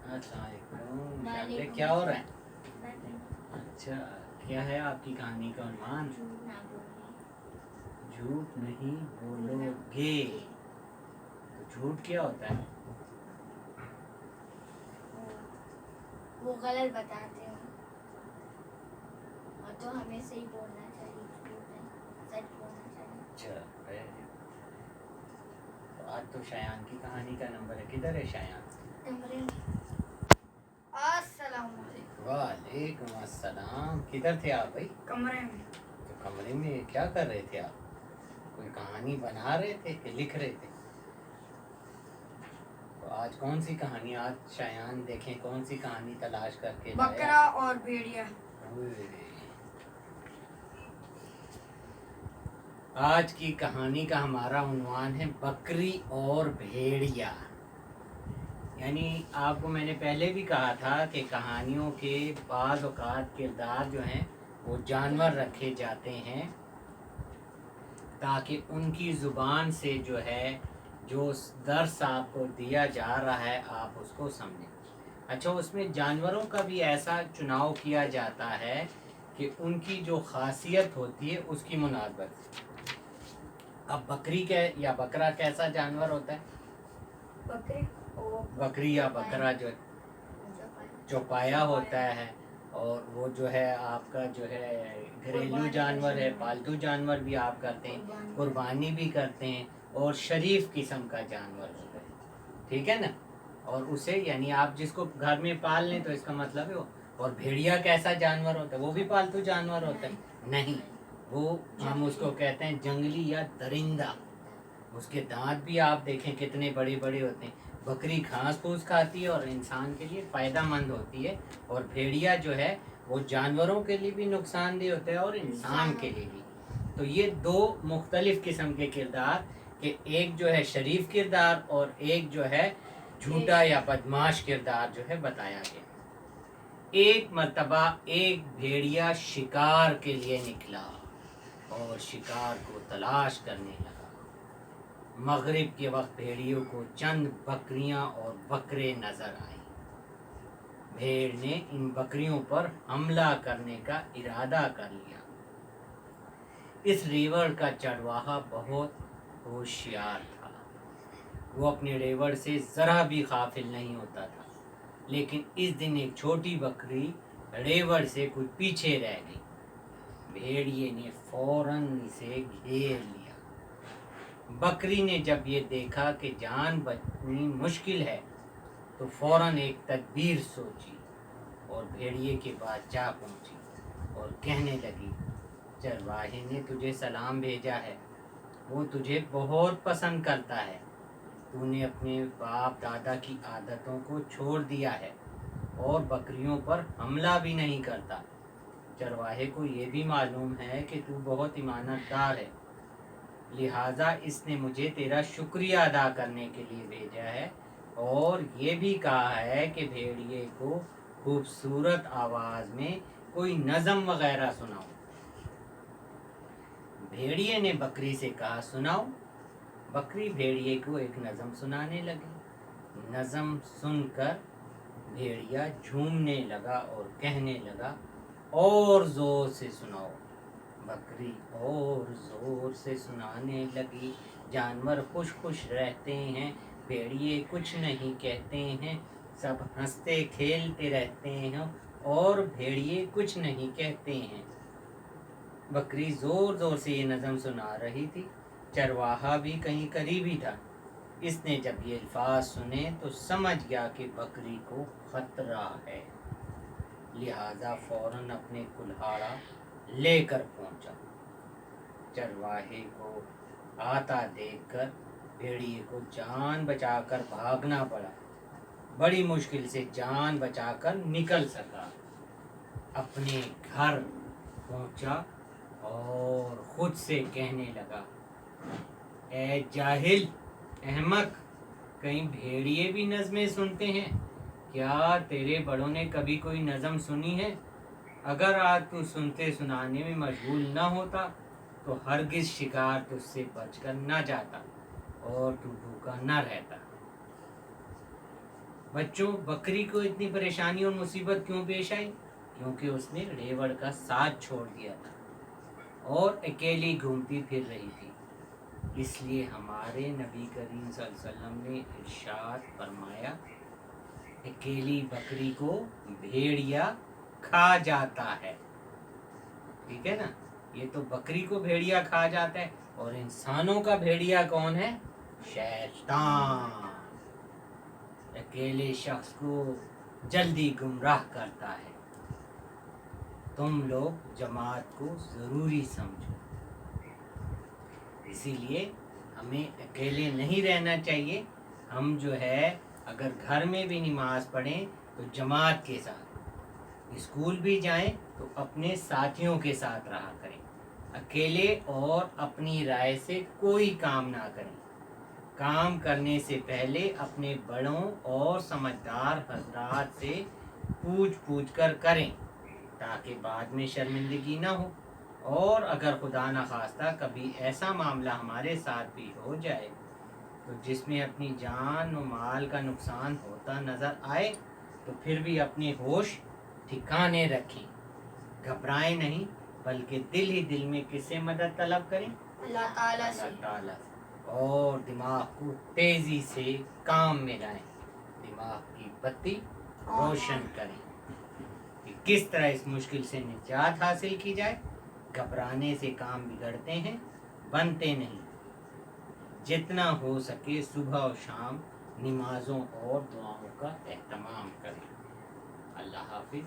अस्सलामुअलैकुम। शायद क्या हो रहा है? अच्छा, क्या है आपकी कहानी का उन्वान? झूठ नहीं बोलोगे। तो झूठ क्या होता है? वो गलत बताते हैं और तो हमें सही बोलना चाहिए, झूठ नहीं, सच बोलना चाहिए। अच्छा, तो आज तो शायान की कहानी का नंबर है। किधर है शायान? कमरे में। अस्सलाम वालेकुम। वालेकुम अस्सलाम। किधर थे आप भाई? कमरे में। तो कमरे में क्या कर रहे थे आप? कोई कहानी बना रहे थे कि लिख रहे थे? तो आज कौन सी कहानी? आज शायान देखें कौन सी कहानी तलाश करके लाया। बकरा और भेड़िया। आज की कहानी का हमारा उन्वान है बकरी और भेड़िया। यानी आपको मैंने पहले भी कहा था कि कहानियों के बाज़ औक़ात किरदार जो हैं वो जानवर रखे जाते हैं ताकि उनकी ज़ुबान से जो है जो दर्स आपको दिया जा रहा है आप उसको समझें। अच्छा, उसमें जानवरों का भी ऐसा चुनाव किया जाता है कि उनकी जो खासियत होती है उसकी मुनासबत। अब बकरा कैसा जानवर होता है? बकरी या बकरा जो चौपाया होता है, और वो जो है आपका जो है घरेलू जानवर है, पालतू जानवर भी आप करते हैं, कुर्बानी भी करते हैं, और शरीफ किस्म का जानवर होता है, ठीक है ना। और उसे यानी आप जिसको घर में पाल लें तो इसका मतलब है वो। और भेड़िया कैसा जानवर होता है? वो भी पालतू जानवर होता है? नहीं, वो हम उसको कहते हैं जंगली या दरिंदा। उसके दांत भी आप देखें कितने बड़े बड़े होते हैं। बकरी घास फूस खाती है और इंसान के लिए फ़ायदेमंद होती है, और भेड़िया जो है वो जानवरों के लिए भी नुकसानदेह होता है और इंसान के लिए भी। तो ये दो मुख्तलिफ किस्म के किरदार कि एक जो है शरीफ किरदार और एक जो है झूठा या बदमाश किरदार जो है बताया गया। एक मर्तबा एक भेड़िया शिकार के लिए निकला और शिकार को तलाश करने लगा। मगरिब के वक्त भेड़ियों को चंद बकरियां और बकरे नजर आए। भेड़ ने इन बकरियों पर हमला करने का इरादा कर लिया। इस रेवड़ का चरवाहा बहुत होशियार था। वो अपने रेवड़ से जरा भी गाफिल नहीं होता था, लेकिन इस दिन एक छोटी बकरी रेवड़ से कुछ पीछे रह गई। भेड़िए ने फौरन इसे घेर लिया। बकरी ने जब ये देखा कि जान बचनी मुश्किल है तो फौरन एक तदबीर सोची और भेड़िए के पास जा पहुंची और कहने लगी, चरवाहे ने तुझे सलाम भेजा है, वो तुझे बहुत पसंद करता है। तूने अपने बाप दादा की आदतों को छोड़ दिया है और बकरियों पर हमला भी नहीं करता। चरवाहे को ये भी मालूम है कि तू बहुत ईमानदार है, लिहाजा इसने मुझे तेरा शुक्रिया अदा करने के लिए भेजा है, और ये भी कहा है कि भेड़िए को खूबसूरत आवाज़ में कोई नज़म वगैरह सुनाओ। भेड़िए ने बकरी से कहा, सुनाओ। बकरी भेड़िए को एक नज़म सुनाने लगी। नज़म सुनकर भेड़िया झूमने लगा और कहने लगा, और ज़ोर से सुनाओ। बकरी और ज़ोर से सुनाने लगी, जानवर खुश खुश रहते हैं, भेड़िए कुछ नहीं कहते हैं, सब हंसते खेलते रहते हैं और भेड़िए कुछ नहीं कहते हैं। बकरी ज़ोर ज़ोर से ये नज़म सुना रही थी। चरवाहा भी कहीं करीब ही था। इसने जब ये अल्फाज सुने तो समझ गया कि बकरी को खतरा है, लिहाजा फौरन अपने कुल्हाड़ा लेकर पहुंचा। चरवाहे को आता देखकर भेड़िए को जान बचाकर भागना पड़ा। बड़ी मुश्किल से जान बचाकर निकल सका। अपने घर पहुंचा और खुद से कहने लगा, ए जाहिल, अहमक, कहीं भेड़िए भी नज़में सुनते हैं? क्या तेरे बड़ों ने कभी कोई नज़म सुनी है? अगर आज तू सुनते सुनाने में मशगूल न होता तो हरगिज़ शिकार तुझसे बचकर न जाता और तू भूखा न रहता। बच्चों, बकरी को इतनी परेशानी और मुसीबत क्यों पेश आई? क्योंकि उसने रेवड़ का साथ छोड़ दिया था और अकेली घूमती फिर रही थी। इसलिए हमारे नबी करीम सल्लल्लाहु अलैहि वसल्लम ने इरशाद फरमाया, अकेली बकरी को भेड़िया खा जाता है। ठीक है ना? ये तो बकरी को भेड़िया खा जाता है, और इंसानों का भेड़िया कौन है? शैतान। अकेले शख्स को जल्दी गुमराह करता है। तुम लोग जमात को जरूरी समझो। इसीलिए हमें अकेले नहीं रहना चाहिए। हम जो है अगर घर में भी नमाज पढ़ें तो जमात के साथ, स्कूल भी जाएं तो अपने साथियों के साथ रहा करें। अकेले और अपनी राय से कोई काम ना करें। काम करने से पहले अपने बड़ों और समझदार हजरात से पूछ कर करें, ताकि बाद में शर्मिंदगी ना हो। और अगर खुदा न खास्ता कभी ऐसा मामला हमारे साथ भी हो जाए तो जिसमें अपनी जान और माल का नुकसान होता नज़र आए, तो फिर भी अपने होश ठिकाने रखें, घबराएं नहीं, बल्कि दिल ही दिल में किससे मदद तलब करें? अल्लाह ताला से। अल्लाह ताला। और दिमाग को तेज़ी से काम में लाएं, दिमाग की बत्ती रोशन करें कि किस तरह इस मुश्किल से निजात हासिल की जाए। घबराने से काम बिगड़ते हैं, बनते नहीं। जितना हो सके सुबह और शाम नमाज़ों और दुआओं का एहतमाम करें। अल्लाह हाफिज़।